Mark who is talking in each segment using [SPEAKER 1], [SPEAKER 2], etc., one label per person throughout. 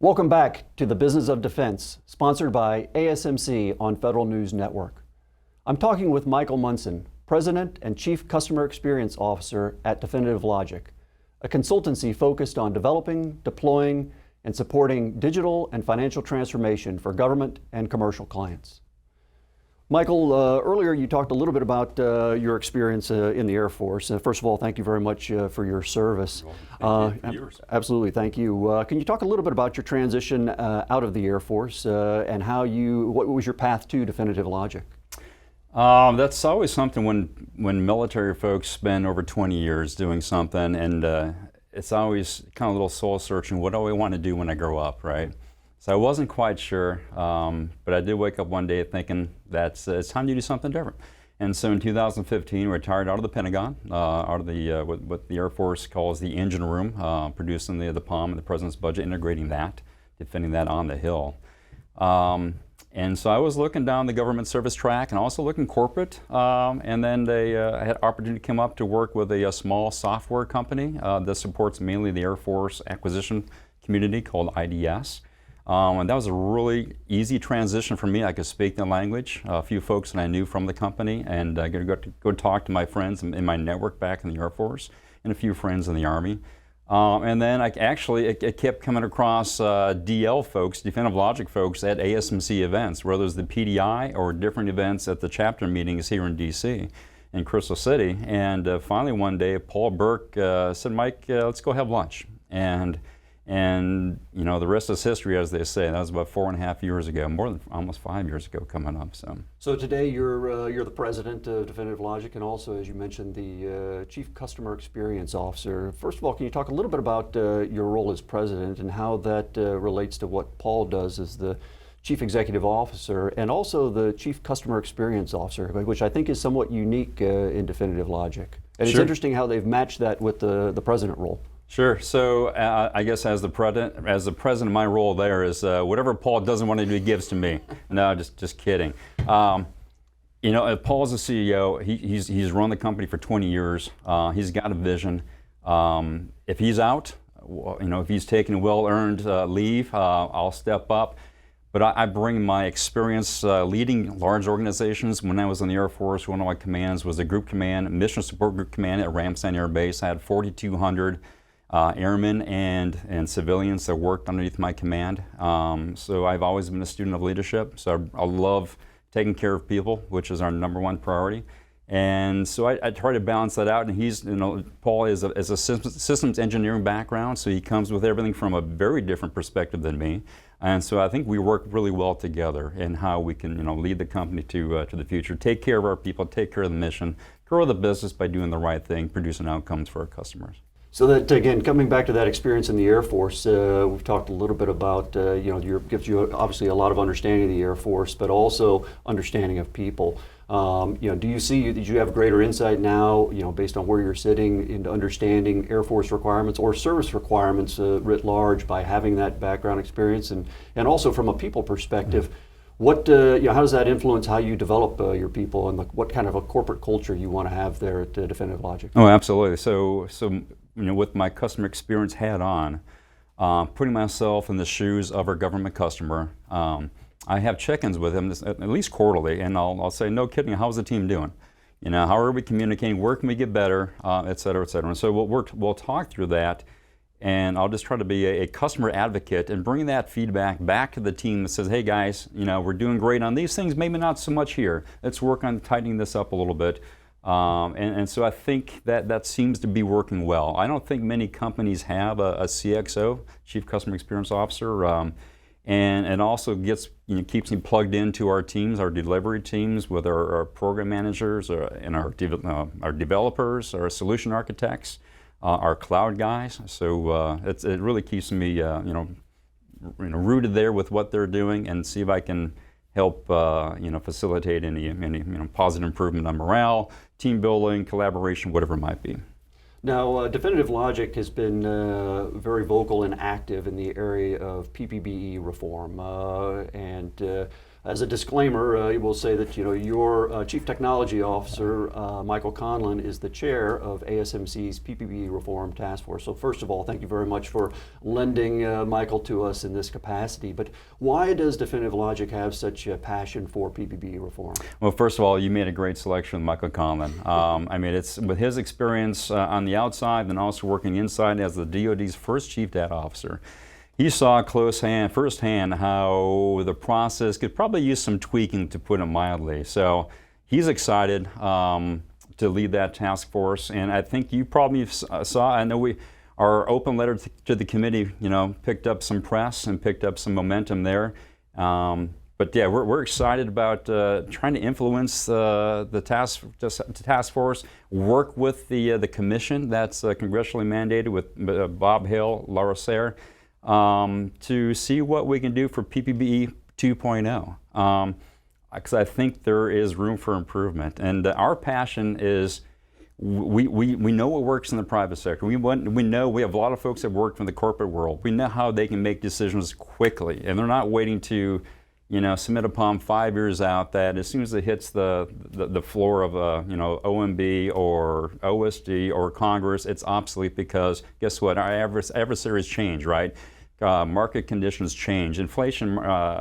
[SPEAKER 1] Welcome back to the Business of Defense, sponsored by ASMC on Federal News Network. I'm talking with Michael Munson, President and Chief Customer Experience Officer at Definitive Logic, a consultancy focused on developing, deploying, and supporting digital and financial transformation for government and commercial clients. Michael, earlier you talked a little bit about your experience in the Air Force. First of all, thank you very much for your service.
[SPEAKER 2] Thank you.
[SPEAKER 1] Absolutely, thank you. Can you talk a little bit about your transition out of the Air Force and what was your path to Definitive Logic?
[SPEAKER 2] That's always something when military folks spend over 20 years doing something, and it's always kind of a little soul searching. What do I want to do when I grow up, right? So I wasn't quite sure, but I did wake up one day thinking that it's time to do something different. And so in 2015, retired out of the Pentagon, out of the what the Air Force calls the engine room, producing the POM and the President's budget, integrating that, defending that on the Hill. And so I was looking down the government service track and also looking corporate. And then I had opportunity to come up to work with a small software company that supports mainly the Air Force acquisition community called IDS. And that was a really easy transition for me. I could speak the language. A few folks that I knew from the company, and I got to go talk to my friends in my network back in the Air Force, and a few friends in the Army. And then it kept coming across DL folks, Definitive Logic folks at ASMC events, whether it was the PDI or different events at the chapter meetings here in DC, in Crystal City. And finally one day, Paul Burke said, "Mike, let's go have lunch." And you know, the rest is history, as they say. That was about 4.5 years ago, more than almost 5 years ago coming up.
[SPEAKER 1] So today you're the president of Definitive Logic, and also, as you mentioned, the Chief Customer Experience Officer. First of all, can you talk a little bit about your role as president and how that relates to what Paul does as the Chief Executive Officer, and also the Chief Customer Experience Officer, which I think is somewhat unique in Definitive Logic. And It's interesting how they've matched that with the president role.
[SPEAKER 2] Sure. So I guess as the president, my role there is whatever Paul doesn't want to do, he gives to me. No, just kidding. You know, Paul's the CEO. He's run the company for 20 years. He's got a vision. If he's out, you know, if he's taking well-earned leave, I'll step up. But I bring my experience leading large organizations. When I was in the Air Force, one of my commands was a group command, mission support group command at Ramstein Air Base. I had 4,200 airmen and civilians that worked underneath my command. So I've always been a student of leadership. So I love taking care of people, which is our #1 priority. And so I try to balance that out. And Paul is a systems engineering background, so he comes with everything from a very different perspective than me. And so I think we work really well together in how we can, lead the company to the future, take care of our people, take care of the mission, grow the business by doing the right thing, producing outcomes for our customers.
[SPEAKER 1] So that, again, coming back to that experience in the Air Force, we've talked a little bit about, gives you obviously a lot of understanding of the Air Force, but also understanding of people. Do you see that you have greater insight now, based on where you're sitting, into understanding Air Force requirements or service requirements writ large by having that background experience, and also from a people perspective? What how does that influence how you develop your people, and what kind of a corporate culture you want to have there at Definitive Logic?
[SPEAKER 2] Oh, absolutely. So with my customer experience hat on, putting myself in the shoes of our government customer, I have check-ins with them at least quarterly, and I'll say, no kidding, how's the team doing? How are we communicating? Where can we get better? Et cetera, et cetera. And so we'll talk through that, and I'll just try to be a customer advocate and bring that feedback back to the team that says, hey guys, we're doing great on these things, maybe not so much here. Let's work on tightening this up a little bit. And so I think that seems to be working well. I don't think many companies have a CXO, Chief Customer Experience Officer, and also keeps me plugged into our teams, our delivery teams, with our program managers, and our developers, our solution architects, our cloud guys. So it really keeps me rooted there with what they're doing, and see if I can help facilitate any positive improvement on morale, team building, collaboration, whatever it might be.
[SPEAKER 1] Now, Definitive Logic has been very vocal and active in the area of PPBE reform, and as a disclaimer, we'll say that your Chief Technology Officer, Michael Conlon, is the chair of ASMC's PPP Reform Task Force. So first of all, thank you very much for lending Michael to us in this capacity. But why does Definitive Logic have such a passion for PPP reform?
[SPEAKER 2] Well, first of all, you made a great selection with Michael Conlon. I mean, it's with his experience on the outside and also working inside as the DoD's first Chief Data Officer. He saw firsthand how the process could probably use some tweaking, to put it mildly. So he's excited to lead that task force, and I think you probably saw. I know our open letter to the committee, picked up some press and picked up some momentum there. But yeah, we're excited about trying to influence the task force, work with the commission that's congressionally mandated with Bob Hill, Laura Sayre, to see what we can do for PPP 2.0. Because I think there is room for improvement. And our passion is we know what works in the private sector. We know we have a lot of folks that work from the corporate world. We know how they can make decisions quickly, and they're not waiting to submit a POM 5 years out that as soon as it hits the floor of OMB or OSD or Congress, it's obsolete, because guess what? Our adversaries change, right? Market conditions change. Inflation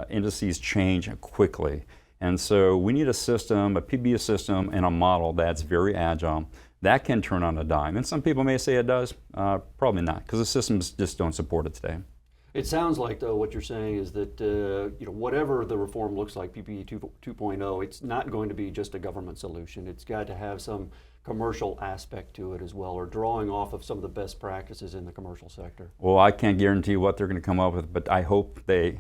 [SPEAKER 2] indices change quickly. And so we need a system, a PBS system, and a model that's very agile, that can turn on a dime. And some people may say it does. Probably not, because the systems just don't support it today.
[SPEAKER 1] It sounds like, though, what you're saying is that whatever the reform looks like, PPP 2.0, it's not going to be just a government solution. It's got to have some commercial aspect to it as well, or drawing off of some of the best practices in the commercial sector.
[SPEAKER 2] Well, I can't guarantee what they're going to come up with, but I hope they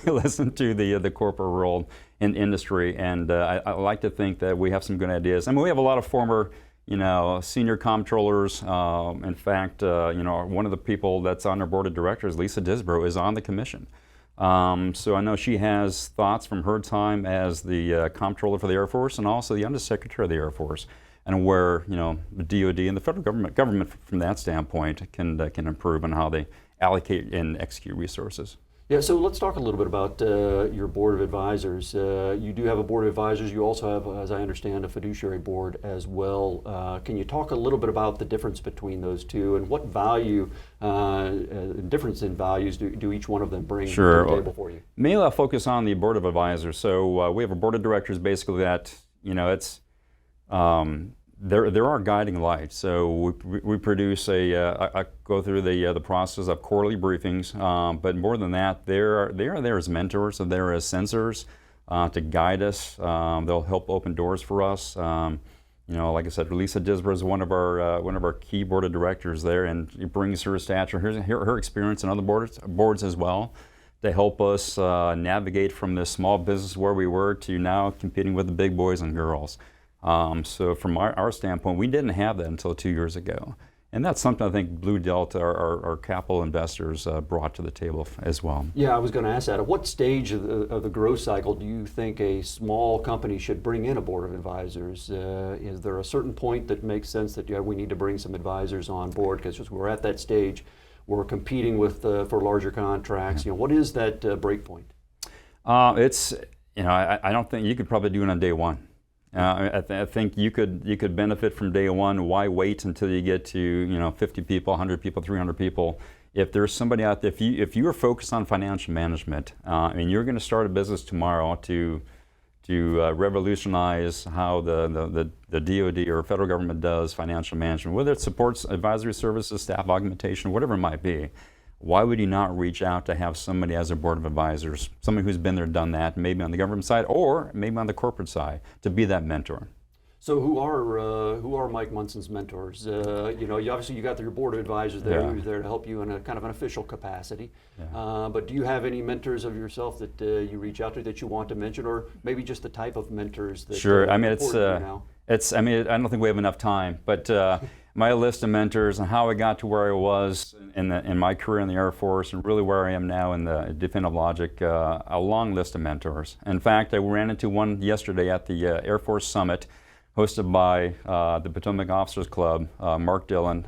[SPEAKER 2] listen to the corporate world and industry. And I like to think that we have some good ideas. I mean, we have a lot of former senior comptrollers. In fact, one of the people that's on our board of directors, Lisa Disbrow, is on the commission. So I know she has thoughts from her time as the comptroller for the Air Force and also the Undersecretary of the Air Force, and where the DoD and the federal government from that standpoint can improve on how they allocate and execute resources.
[SPEAKER 1] Yeah, so let's talk a little bit about your board of advisors. You do have a board of advisors. You also have, as I understand, a fiduciary board as well. Can you talk a little bit about the difference between those two, and what value, difference in values do each one of them bring to the table for you?
[SPEAKER 2] Mainly I'll focus on the board of advisors. So we have a board of directors basically that, it's, they're our guiding light. So we produce I go through the process of quarterly briefings, but more than that, they are there as mentors, and they're as sensors to guide us. They'll help open doors for us. Like I said, Lisa Disbrow is one of our key board of directors there, and it brings her stature, her experience in other boards as well, to help us navigate from this small business where we were to now competing with the big boys and girls. So from our standpoint, we didn't have that until 2 years ago. And that's something I think Blue Delta, our capital investors, brought to the table as well.
[SPEAKER 1] Yeah, I was going to ask that. At what stage of the growth cycle do you think a small company should bring in a board of advisors? Is there a certain point that makes sense that we need to bring some advisors on board? Because we're at that stage, we're competing with for larger contracts. What is that break point?
[SPEAKER 2] It's I don't think you could probably do it on day one. I think you could benefit from day one. Why wait until you get to 50 people, 100 people, 300 people? If there's somebody out there, if you are focused on financial management, and you're going to start a business tomorrow to revolutionize how the DoD or federal government does financial management, whether it supports advisory services, staff augmentation, whatever it might be, why would you not reach out to have somebody as a board of advisors, somebody who's been there, done that, maybe on the government side or maybe on the corporate side, to be that mentor?
[SPEAKER 1] So who are Mike Munson's mentors? You got your board of advisors there, who's there to help you in a kind of an official capacity. Yeah. But do you have any mentors of yourself that you reach out to that you want to mention, or maybe just the type of mentors that?
[SPEAKER 2] Sure. I mean, I don't think we have enough time, but my list of mentors and how I got to where I was in my career in the Air Force, and really where I am now in the Definitive Logic, a long list of mentors. In fact, I ran into one yesterday at the Air Force Summit, hosted by the Potomac Officers Club, Mark Dillon,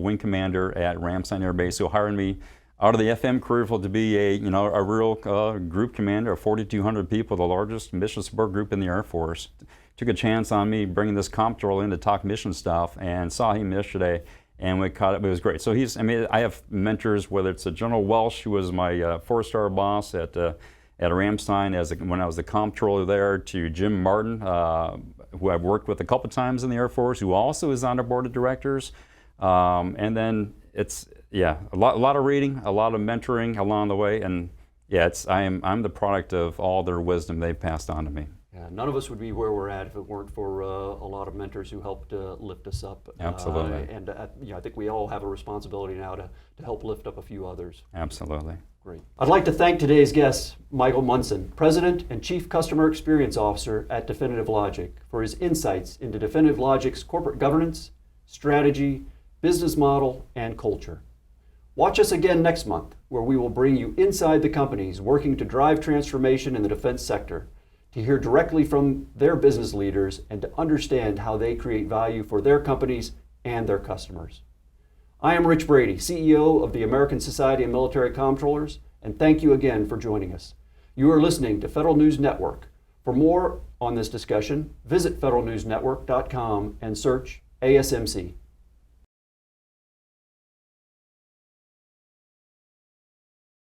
[SPEAKER 2] wing commander at Ramstein Air Base, who hired me out of the FM career to be a real group commander of 4,200 people, the largest mission support group in the Air Force. Took a chance on me bringing this comptroller in to talk mission stuff, and saw him yesterday, and we caught up. It was great. So I have mentors, whether it's General Welsh, who was my 4-star boss at Ramstein when I was the comptroller there, to Jim Martin, who I've worked with a couple times in the Air Force, who also is on the board of directors. And then it's a lot of reading, a lot of mentoring along the way, and I'm the product of all their wisdom they've passed on to me.
[SPEAKER 1] Yeah, none of us would be where we're at if it weren't for a lot of mentors who helped lift us up.
[SPEAKER 2] Absolutely.
[SPEAKER 1] I think we all have a responsibility now to help lift up a few others.
[SPEAKER 2] Absolutely.
[SPEAKER 1] Great. I'd like to thank today's guest, Michael Munson, President and Chief Customer Experience Officer at Definitive Logic, for his insights into Definitive Logic's corporate governance, strategy, business model, and culture. Watch us again next month, where we will bring you inside the companies working to drive transformation in the defense sector, to hear directly from their business leaders and to understand how they create value for their companies and their customers. I am Rich Brady, CEO of the American Society of Military Comptrollers, and thank you again for joining us. You are listening to Federal News Network. For more on this discussion, visit federalnewsnetwork.com and search ASMC.